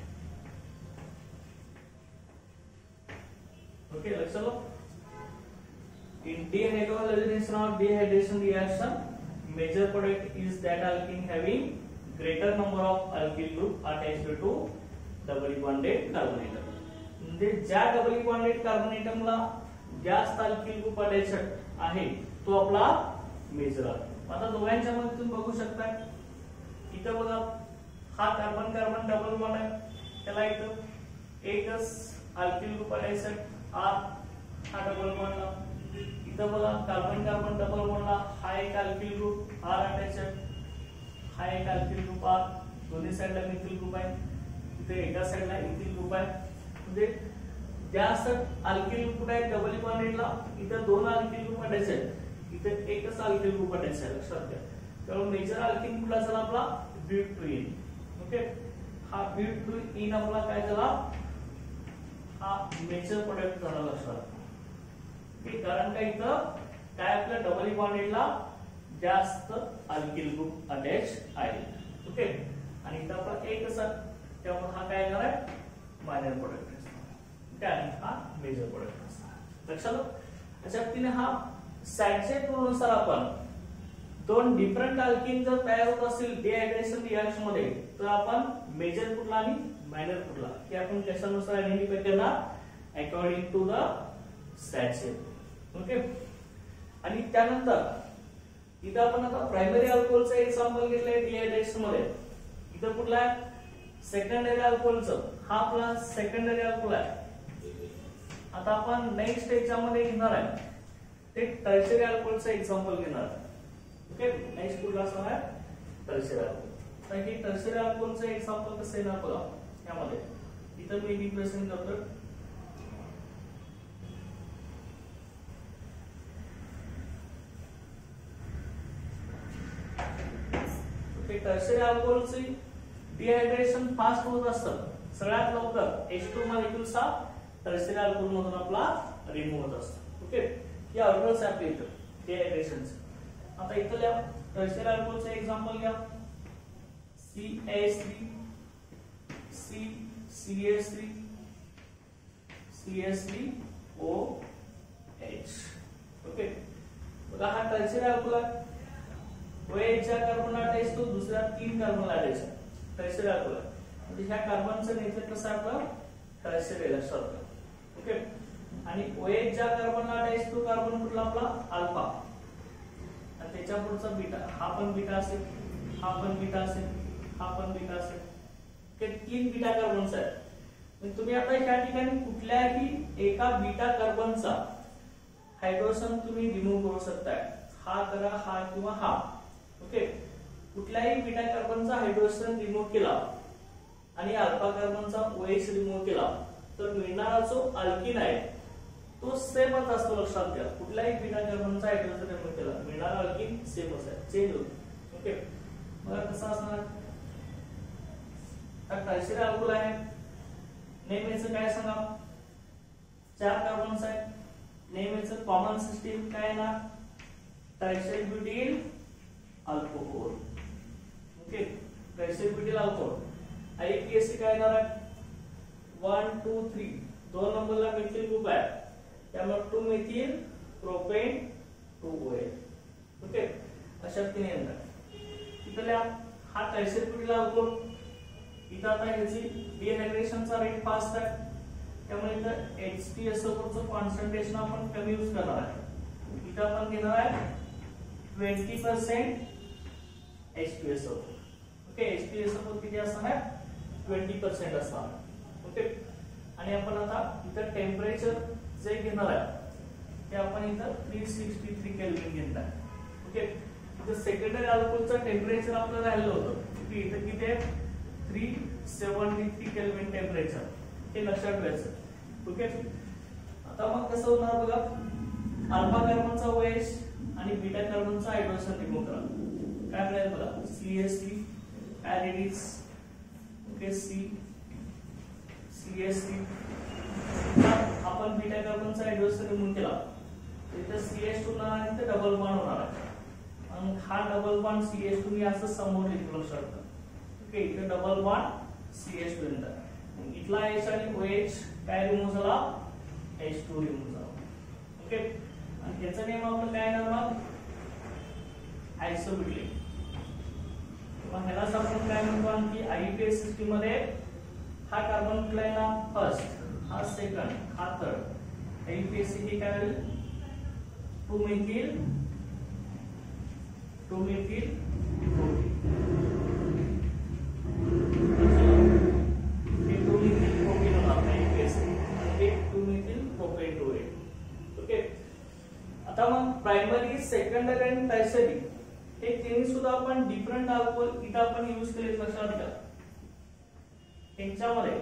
Okay, let's look. In dehydrogenation or dehydration reaction, major product is that alkene having greater number of alkyl group attached to doubly bonded carbon atom. म्हणजे ज्या doubly bonded carbon एटमला जास्त alkyl group attached आहे तो आपला major आहे. आता दोघांच्या मध्ये तुम्ही बघू शकता इथं बघा हा कार्बन कार्बन डबल बॉन्ड आहे, त्याला इथं एकच अल्किल ग्रुप अटॅच्ड हा डबल बॉन्डला. इथं बघा कार्बन कार्बन डबल बॉन्डला हा एक अल्किल ग्रुप आर अटॅच्ड, हा एक अल्किल ग्रुप आर, दोन्ही साइडला मिथिल ग्रुप आहे, इथे एका साइडला इथिल ग्रुप आहे. म्हणजे जास्त अल्किल ग्रुप आहे डबल बॉन्डेडला, इथं दोन अल्किल ग्रुप अटॅच्ड आहेत, इथे एकच अल्किल ग्रुप अटॅच्ड आहे, लक्षात घ्या. त्यामुळे मेजर अल्किल कुठला झाला आपला ब्यूटेन. ओके, हा ब्यूटेन आपला काय झाला, हा मेजर प्रोडक्ट झाला, लक्षात. कारण का इथं काय आपल्या डबल बॉन्डेडला जास्त अल्किल ग्रुप अटॅच आहे. ओके, आणि इथं आपला एकच आहे, त्यामुळे हा काय येणार आहे मायनर प्रोडक्ट असणार, आणि हा मेजर प्रोडक्ट असणार, लक्षात. अशा पद्धतीने हा सॅचेट नुसार आपण दोन डिफरंट अल्किन जर तयार होत असतील डिहायड्रेशन रिएक्शन मध्ये, तर आपण मेजर कुठला आणि मायनर कुठला हे आपण कशानुसार आयडेंटिफाय करणार according to the Saytzeff. Okay, आणि त्यानंतर इथं आपण आता प्रायमरी अल्कोहोलचं एक्झाम्पल घेतलंय डिहायड्रेशन मध्ये. इथं कुठला आहे सेकंडरी अल्कोहोलचं, हा आपला सेकंडरी अल्कोहोल आहे. आता आपण नेक्स्ट याच्यामध्ये घेणार आहे ते टर्शियरी अल्कोहोलचं एक्झाम्पल घेणार आहे. ओके, नेक्स्ट कुठला असणार आहे टर्शियरी अल्कोहोल. तर हे टर्शियरी अल्कोहोलचं एक्झाम्पल कसं येणार बघा यामध्ये. इथं मी रिप्रेझेंट करतो टर्शियरी अल्कोहोलची डिहायड्रेशन फास्ट होत असतं, सगळ्यात लवकर H2 मॉलिक्युल्स हा टर्शियरी अल्कोहोल मधून आपला रिमूव्ह होत असतो. ओके, हे ऑर्डर्स आहे आपल्या इथं डिहायड्रेशनचे. आता इथं लिहा टर्शियरी अल्कोहोलचं एक्झाम्पल घ्या, CH3 CH3 CH3OH. ओके, बघा हा टर्शियरी अल्कोहोल आहे. OH च्या कार्बनला अटॅच तो दुसऱ्या 3 कार्बनला अटॅच आहे, टर्शियरी अल्कोहोल आहे. म्हणजे ह्या कार्बनचं नेचर कसं आहे आपलं टर्शियरी, लक्षात घ्या. ओके, आणि OH ज्या कार्बनला अटॅच तो कार्बन कुठला आपला अल्फा, आणि त्याच्या पुढचा बीटा, हा पण बीटा असेल, हा पण बीटा असेल, हा पण बीटा असेल. हे 3 बीटा कार्बन्स आहेत. म्हणजे तुम्ही आता या ठिकाणी कुठल्याही एका बीटा कार्बनचा हायड्रोजन तुम्ही रिमूव्ह करू शकताय, हा करा, हा किंवा हा. ओके, कुठल्याही बीटा कार्बनचा हायड्रोजन रिमूव्ह केला आणि अल्फा कार्बनचा OH रिमूव्ह केला तर मिळणारा जो अल्किन आहे तो सेमच असतो, लक्षात घ्या. कुठल्याही बीटा कार्बनचा हायड्रोजन रिमूव्ह केला मिळणारा अल्किन सेमच आहे, चेंज होतो. ओके, बघा कसं असणार. टर्शियरी अल्कोहोल आहे, नेहमीचं काय सांगा 4 कार्बन्स आहेत, नेहमीचं कॉमन सिस्टीम काय येणार tertiary butyl alcohol. Okay, tertiary butyl alcohol. IUPAC काय येणार आहे 1 2 3 2 नंबरला मिथिल ग्रुप आहे, त्यामुळे 2 मिथिल प्रोपेन 2 OH. ओके, अशा तीन येणार इथल्या हा टर्शियरी ब्युटील अल्कोहोल. इथं आता ह्याची डिहायड्रेशनचा रेट फास्ट आहे, त्यामुळे इथं H2SO4 चं कॉन्सन्ट्रेशन आपण कमी यूज करणार आहे. इथं आपण घेणार आहे 20% H2SO4. ओके, H2SO4 किती असणार आहे? 20% असणार. ओके, आणि आपण आता इथं टेम्परेचर जे घेणार आहे ते आपण इथं 363 केल्विन घेणार आहे. ओके, इथं सेकंडरी अल्कोहोलचं टेम्परेचर आपलं राहिलं होतं की इथं किती आहे? 373 केल्विन टेम्परेचर, हे लक्षात ठेवायचं. ओके, आता मग कसं होणार बघा, अल्फा कार्बनचा OH आणि बीटा कार्बनचा हायड्रोजन रिमूव्ह करा. काय मिळेल बघा? CH3 ऍडिडिस. ओके, CH3 आपण बीटा कार्बनचा हायड्रोजन रिमूव्ह केला, इथे CH2 होणार आणि इथे डबल बॉन्ड होणार आहे. आणि हा डबल बॉन्ड CH2 मी असं समोर लिहितो, लक्षात ठेवा. ओके, इथे डबल बॉन्ड CH2 येणार. इथला H आणि OH काय रिमूव्ह झाला? H2 रिमूव्ह झाला. ओके, आणि याचा नेम आपण काय नाव? आयसोब्युटिलिन. मग ह्यालाच आपण काय म्हणतो आणखी IUPAC सिस्टीम मध्ये हा कार्बन कुठला ना फर्स्ट, हा सेकंड, हा थर्ड. IUPAC हे काय होईल? 2 मिथिल प्रोटीन. हे 2 मिथिल प्रोटीन होणार IUPAC, हे 2 मिथिल प्रोपेन 2. ओके, आता मग प्रायमरी, सेकंडरी आणि टर्शियरी हे तिन्ही सुद्धा आपण डिफरंट अल्कोहोल इथं आपण यूज केले, लक्षात घ्या. यांच्यामध्ये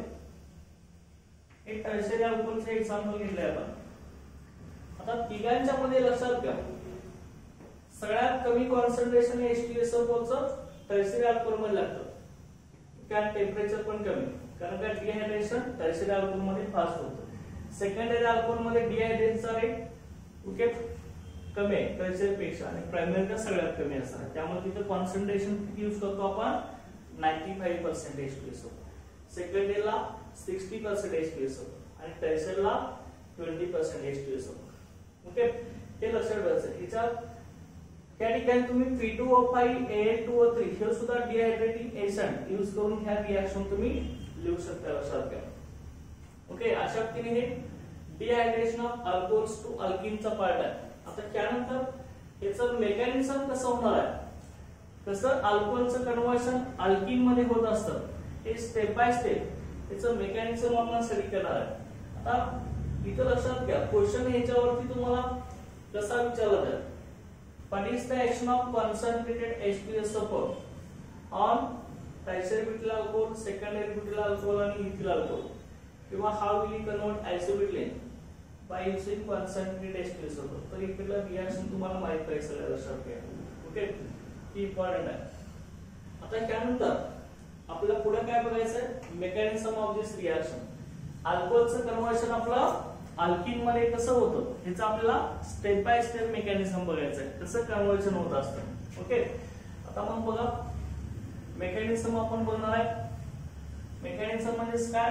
एक टर्शियरी अल्कोहोलचे एक्झाम्पल घेतले आपण. आता तिघांच्या मध्ये लक्षात घ्या, सगळ्यात कमी कॉन्सन्ट्रेशन H2SO4 चं टर्शियरी अल्कोहोल मध्ये लागतं. कारण टेम्परेचर पण कमी, कारण का डिहायड्रेशन टर्शियरी अल्कोहोल मध्ये फास्ट होतं. सेकंडरी अल्कोहोल मध्ये डिहायड्रेशनचा रेट ओके कमी आहे टर्शियरी पेक्षा, आणि प्रायमरीचा सगळ्यात कमी असणार. त्यामुळे तिथे कॉन्सन्ट्रेशन किती यूज करतो आपण? 95% H2SO4. सेकंडरीला 60% H2SO4 आणि टर्शियरीला 20% H2SO4. ओके, हे लक्षात ठेवायचं. ह्याच्यात त्या ठिकाणी तुम्ही P2O5 Al2O3 हे सुद्धा डिहायड्रेटिंग एजंट यूज करून ह्या रिएक्शन तुम्ही लिहू शकता, लक्षात घ्या. ओके, अशा पद्धतीने हे डिहायड्रेशन ऑफ अल्कोहोल्स टू अल्किनचा पार्ट आहे. आता त्यानंतर याचं मेकॅनिझम कसं होणार आहे, कसं अल्कोहोलचं कन्व्हर्शन अल्किन मध्ये होत असतं, हे स्टेप बाय स्टेप याचं मेकॅनिझम आपण स्टडी करणार आहे. आता इथं लक्षात घ्या, क्वेश्चन ह्याच्यावरती तुम्हाला कसा विचारला जाईल? What is the action of concentrated H2SO4 on tertiary butyl alcohol, secondary butyl alcohol आणि ethyl alcohol? किंवा how will you convert isobutylene by using concentrated H2SO4? तर इकडला रिएक्शन तुम्हाला माहित पाहिजे सगळ्या लक्षात घ्या. ओके, ही इम्पॉर्टंट आहे. आता त्यानंतर आपल्याला पुढे काय बघायचं? Mechanism of this reaction. अल्कोहोलचं कन्व्हर्शन आपलं अल्किन मध्ये कसं होतं ह्याचं आपल्याला स्टेप बाय स्टेप मेकॅनिझम बघायचं आहे, कसं कन्व्हर्जन होत असतं. ओके, आता मग बघा मेकॅनिझम आपण बघणार आहे. मेकॅनिझम म्हणजे काय?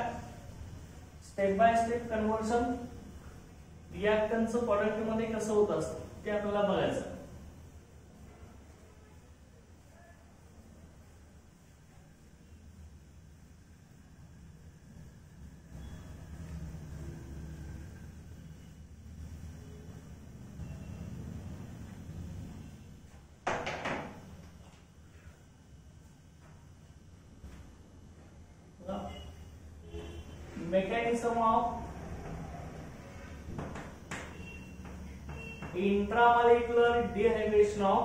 स्टेप बाय स्टेप कन्व्हर्जन रिएक्टंटचं प्रोडक्ट मध्ये कसं होत असतं ते आपल्याला बघायचं आहे. Mechanism of intramolecular dehydration of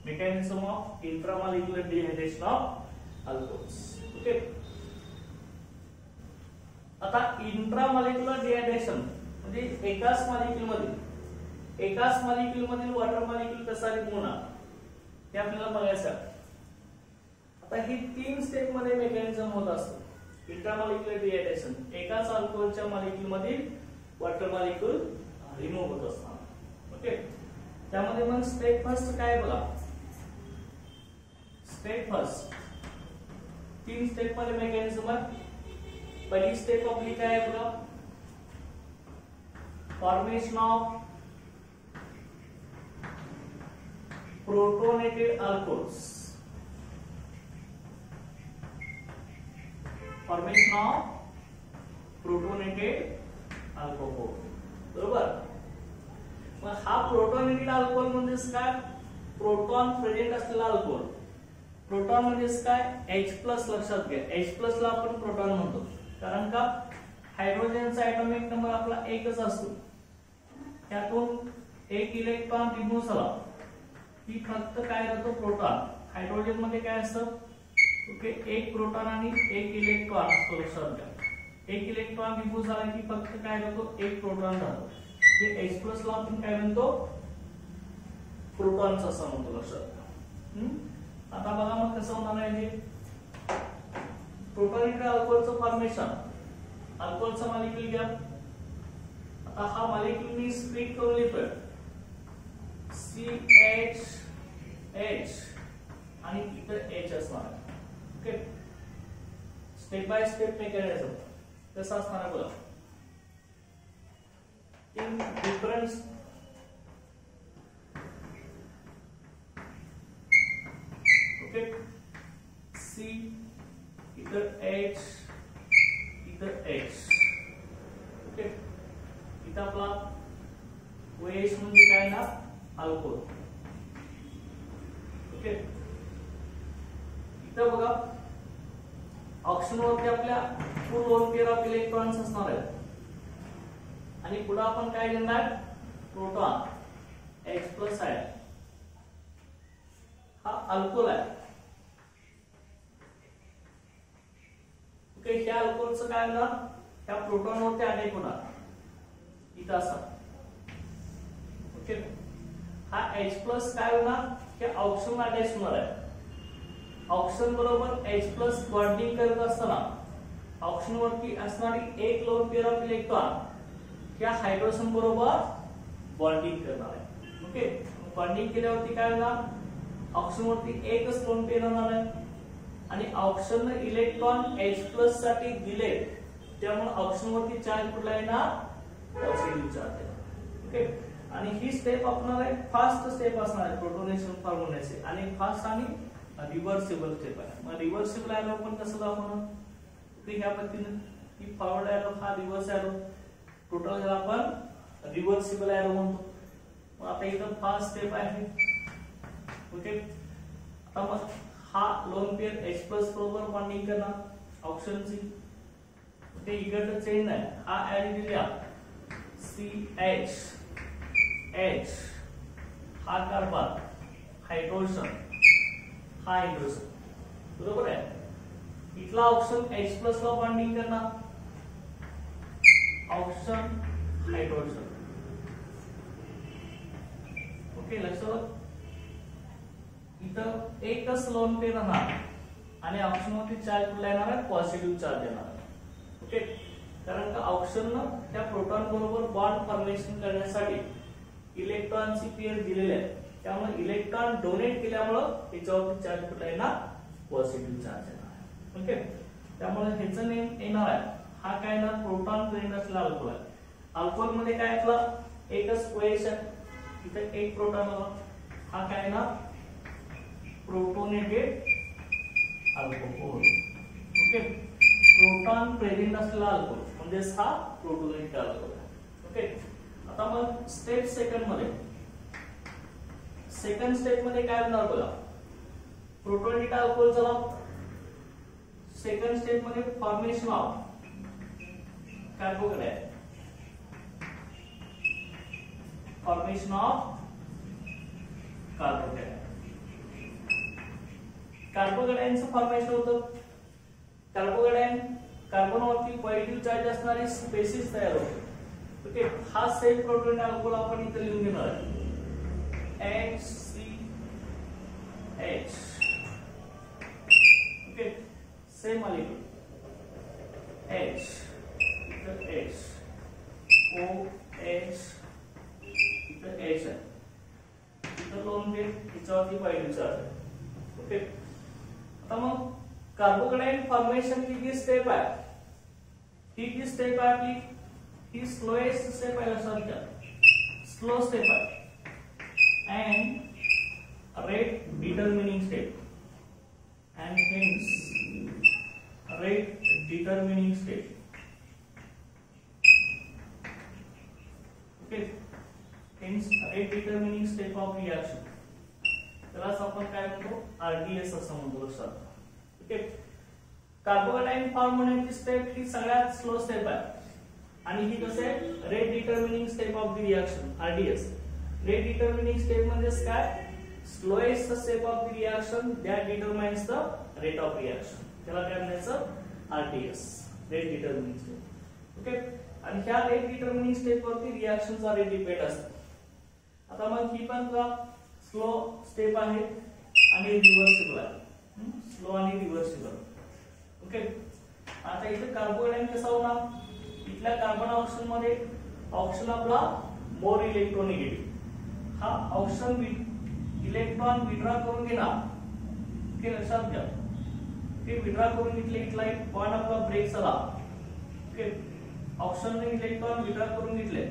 mechanism of intramolecular dehydration of alcohols. Okay, आता इंट्रामॉलिक्युलर डिहायड्रेशन म्हणजे एकाच मॉलिक्यूल मधील वॉटर मॉलिक्यूल कसा रिमूव्ह होणार ते आपल्याला बघायचं. आता ही 3 स्टेप मध्ये मेकॅनिझम होत असतं. इंट्रामॉलिक्युलर डिहायड्रेशन, एकाच अल्कोहोलच्या मॉलिक्यूल मधील वॉटर मॉलिक्यूल रिमूव्ह होत असतात. ओके, त्यामध्ये मग स्टेप फर्स्ट काय बघा. स्टेप फर्स्ट 3 स्टेप मध्ये मेकॅनिझम आहे. पहिली स्टेप आपली काय आहे बघा, formation of protonated alcohols. Formation of protonated alcohol, बरोबर. मग हा प्रोटोनेटेड अल्कोहोल म्हणजेच काय, प्रोटॉन प्रेझेंट असलेला अल्कोहोल. प्रोटॉन म्हणजेच काय, H+ लक्षात घ्या. H+ ला आपण प्रोटॉन म्हणतो, कारण का हायड्रोजनचा ॲटॉमिक नंबर आपला एकच असतो. त्यातून एक इलेक्ट्रॉन रिमूव्ह झाला की फक्त काय राहतो, प्रोटॉन. हायड्रोजन मध्ये काय असतं, ओके, एक प्रोटॉन आणि एक इलेक्ट्रॉन असतो, लक्षात घ्या. एक इलेक्ट्रॉन रिमूव्ह झाला की फक्त काय राहतो, एक प्रोटॉन राहतो. ते H+ ला आपण काय म्हणतो, प्रोटॉन्स असं म्हणतो, लक्षात घ्या. आता बघा मग कसं होणार आहे हे प्रोटोनेटेड अल्कोहोलचं फॉर्मेशन. अल्कोहोलचा मॉलिक्यूल घ्या. आता हा मॉलिक्यूल मी स्प्लिट करून लिहितोय, CH आणि इथं H असणार आहे. Okay, step by step mechanism कसं असणार आहे बघा. इन डिफरंट ओके, C इधर H इधर H. ओके, इथं आपला OH म्हणजे काय ना, अल्कोहोल. ओके, इथं बघा ऑक्सिजन वरती आपल्या फुल लोन पेअर ऑफ इलेक्ट्रॉन्स असणार आहेत आणि पुढे आपण काय घेणार, प्रोटॉन H+ आहे. हा अल्कोहोल आहे. ओके, ह्या अल्कोहोलचं काय होणार, ह्या प्रोटॉन वरती अटॅक होणार इथं असा. ओके, हा H+ काय होणार, हे ऑक्सिजन अटॅच होणार आहे. ऑक्सिजन बरोबर H+ बॉन्डिंग करत असताना ऑक्सिजन वरती असणारी एक लोन पेअर ऑफ इलेक्ट्रॉन या हायड्रोजन बरोबर बॉन्डिंग करणार आहे. ओके, बॉन्डिंग केल्यावरती काय होणार, ऑक्सिजन वरती एकच लोन पेअर होणार आहे आणि ऑक्सिजन इलेक्ट्रॉन H+ साठी दिले, त्यामुळे ऑक्सिजन वरती चार्ज कुठला येणार, पॉझिटिव्ह चार्ज येणार. ओके, आणि ही स्टेप असणार आहे फास्ट स्टेप असणार आहे प्रोटोनेशन फॉर्म होण्याची, आणि फास्ट आणि रिव्हर्सिबल स्टेप आहे. मग रिव्हर्सिबल एरो पण कसं दाखवणार, ह्या पद्धतीने ही फॉरवर्ड एरो, हा रिव्हर्स एरो, टोटल याला आपण रिव्हर्सिबल एरो म्हणतो. मग आता इथं फास्ट स्टेप आहे. ओके, आता मग हा लोन पेअर H+ बरोबर बॉन्डिंग करणार ऑक्सिजनची. ओके, इकडचं चेन आहे, हा ऍड दिला CH H, हा कार्बन, हायड्रोजन, हा हायड्रोजन, बरोबर आहे. इथला ऑक्सिजन H+ ला बॉन्डिंग करणार, ऑक्सिजन हायड्रोजन. ओके, लक्षात इथं एकच लोन पेअर राहणार आणि ऑक्सिजन वरती चार्ज कुठला येणार आहे, पॉझिटिव्ह चार्ज येणार आहे. ओके, कारण का ऑक्सिजन त्या प्रोटॉन बरोबर बॉन्ड फॉर्मेशन करण्यासाठी इलेक्ट्रॉनची पेअर दिलेली आहे, त्यामुळे इलेक्ट्रॉन डोनेट केल्यामुळे याच्यावरती चार्ज कुठला येणार, पॉझिटिव्ह चार्ज येणार. ओके, त्यामुळे ह्याचं नेम येणार आहे, हा काय येणार, प्रोटॉन प्रेझेंट असलेला अल्कोहोल आहे. अल्कोहोल मध्ये काय आपला एकच OH आहे, इथे एक प्रोटॉन आला, हा काय येणार, protonated alcohol. Okay, proton present असलेला अल्कोहोल म्हणजेच हा प्रोटोनेटेड अल्कोहोल आहे. ओके, आता मग स्टेप सेकंड मध्ये, सेकंड स्टेप मध्ये काय होणार बघा, प्रोटोनेटेड अल्कोहोल झाला. सेकंड स्टेप मध्ये formation of carbocation, formation of carbocation. कार्बोकॅटायनचं फॉर्मेशन होतं. कार्बोकॅटायन कार्बनवरती पॉझिटिव्ह चार्ज असणारे स्पेसिस तयार होते. ओके, हा सेम प्रोटोनेटेड अल्कोहोल आपण इथे लिहून घेणार आहे, HCH. Okay same molecule H इथं H O H इथं H आहे इथं लोन पेअर याच्यावरती पॉझिटिव्ह चार्ज ओके आता मग कार्बोकॅटायन फॉर्मेशन की जी स्टेप आहे ही जी स्टेप आहे आपली ही स्लोएस्ट स्टेप आहे लक्षात घ्या स्लो स्टेप आहे and rate determining step and hence rate determining step okay hence rate determining step of reaction त्यालाच आपण काय म्हणतो RDS असं म्हणतो लक्षात ओके कार्बोकॅटायन फॉर्म होण्याची स्टेप ही सगळ्यात स्लो स्टेप आहे आणि ही कसं आहे rate determining step of the reaction RDS rate determining step म्हणजे काय slowest step of the reaction that determines the rate of reaction त्याला काय म्हणायचं RDS rate determining step okay आणि ह्या रेट डिटर्मिनिंग स्टेप वरती रिएक्शनचा रेट डिपेंड असतो आता मग ही पण स्लो स्टेप आहे आणि रिव्हर्सिबल आहे स्लो आणि रिव्हर्सिबल ओके आता इथे कार्बोकॅटायन कसा होणार इथल्या कार्बन ऑक्सिजन मध्ये ऑक्सिजन आपला मोर इलेक्ट्रोनिगेटिव्ह हा ऑक्सिजन इलेक्ट्रॉन विड्रॉ करून घेणार ओके लक्षात घ्या ते विड्रॉ करून घेतले इथला एक बॉन्ड आपला ब्रेक झाला ओके ऑक्सिजनने इलेक्ट्रॉन विड्रॉ करून घेतले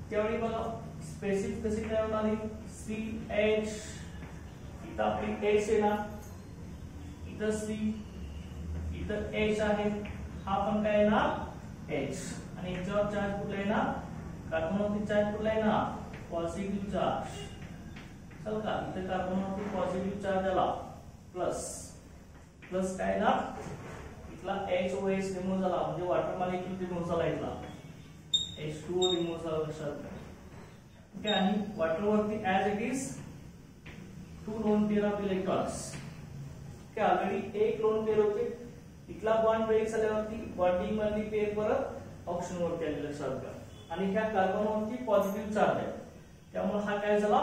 त्यावेळी बघा स्पेसिफिक कशी काय होणार CH इथं आपली H येणार इथं C इथं H आहे हा पण काय येणार H आणि याच्यावर चार्ज कुठला येणार कार्बनवरती चार्ज कुठला येणार पॉझिटिव्ह चार्ज चल का इथे कार्बनवरती पॉझिटिव्ह चार्ज आला प्लस प्लस काय ना इथला HOH रिमूव्ह झाला म्हणजे वॉटर मॉलिक्यूल रिमूव्ह झाला इथला H2O रिमूव्ह झाला लक्षात ओके आणि वॉटर वरती as it is 2 lone pair of electrons okay already एक लोन पेअर होते इथला बॉन्ड ब्रेक झाल्यावरती बॉन्डिंग मधली पेअर परत ऑक्सिजन वरती आली लक्षात घ्या आणि ह्या कार्बन वरती पॉझिटिव्ह चार्ज आहे त्यामुळे हा काय झाला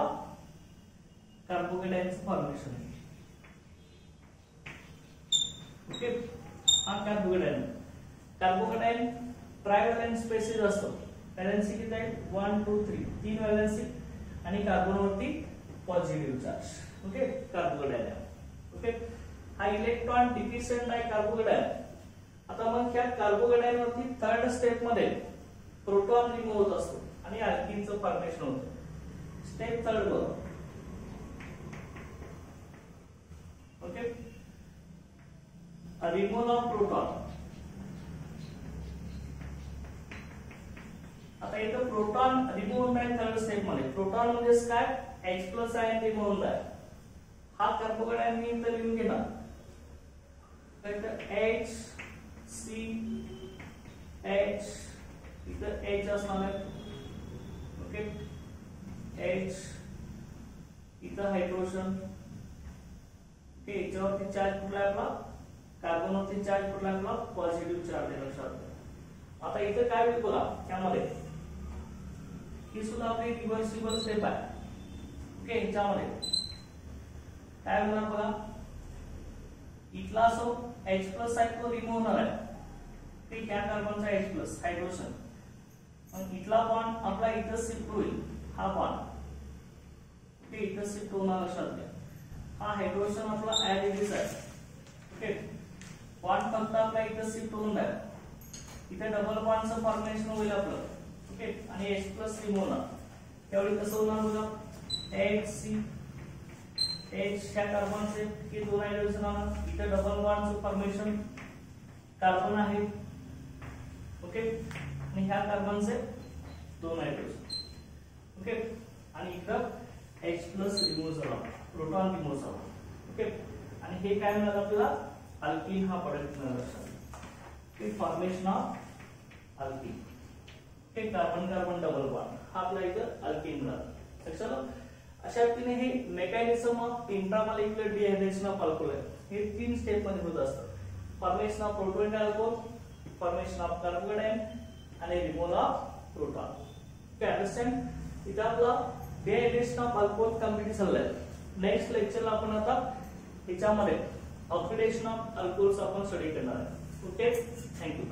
कार्बोकॅटायनचं फॉर्मेशन ओके हा कार्बोकॅटायन कार्बोकॅटायन ट्रायव्हॅलेंस स्पेसिस असतो व्हॅलेन्सी किती आहे 1 2 3 तीन व्हॅलेन्सी आणि कार्बन वरती positive charge okay carbocation okay हा इलेक्ट्रॉन डिफिशियंट आहे कार्बोकॅटायन आता मग ह्या कार्बोकॅटायन वरती थर्ड स्टेप मध्ये प्रोटॉन रिमूव्ह होत असतो आणि अल्किनचं फॉर्मेशन होतं स्टेप थर्ड बघा ओके रिमूव्हल ऑफ प्रोटॉन आता इथं प्रोटॉन रिमूव्ह होत आहे थर्ड स्टेप मध्ये प्रोटॉन म्हणजे काय H+ आयन रिमूव्ह होत आहे हा कार्बोकॅटायन मी इथं लिहून घेणार H C H इथं H असणार आहे ओके H इथं हायड्रोजन ओके याच्यावरती चार्ज कुठला आहे आपला कार्बन वरती चार्ज कुठला आहे आपला पॉझिटिव्ह चार्ज आहे लक्षात आता इथं काय होईल बघा त्यामध्ये ही सुद्धा आपली रिव्हर्सिबल स्टेप आहे ओके याच्यामध्ये काय होणार बघा इथला जो H+ आहे तो रिमूव्ह होणार आहे ठीक ह्या कार्बनचा H+ हायड्रोजन मग इथला बॉन्ड आपला इथं शिफ्ट होईल हा बॉन्ड ओके इथं शिफ्ट होणार लक्षात घ्या हा हायड्रोजन आपला ऍड इट इज आहे ओके बॉन्ड फक्त आपला इथं शिफ्ट होऊन जाईल इथे डबल बॉन्डचं फॉर्मेशन होईल आपलं ओके आणि H+ रिमूव्ह होणार त्यावेळी कसं होणार बघा HC H ह्या कार्बनचे हे दोन हायड्रोजन आहे इथे डबल बॉन्डचं फॉर्मेशन कार्बन आहे ओके आणि ह्या कार्बनचे दोन हायड्रोजन ओके आणि इथं H+ रिमूव्ह झाला प्रोटॉन रिमूव्ह झाला ओके आणि हे काय मिळालं आपल्याला अल्किन हा प्रोडक्ट मिळाला okay formation of alkene okay carbon carbon double bond हा आपला इथं अल्किन मिळाला लक्षात अशा रीतीने हे mechanism of intramolecular dehydration of alcohol हे तीन स्टेप मध्ये होत असतात formation of proton alcohol formation of carbocation आणि removal of proton okay understand इथं आपला डिहायड्रेशन ऑफ अल्कोहोल कंप्लीट झालेला आहे नेक्स्ट लेक्चरला आपण आता ह्याच्यामध्ये ऑक्सिडेशन ऑफ अल्कोहोल्स आपण स्टडी करणार आहे. Okay, thank you.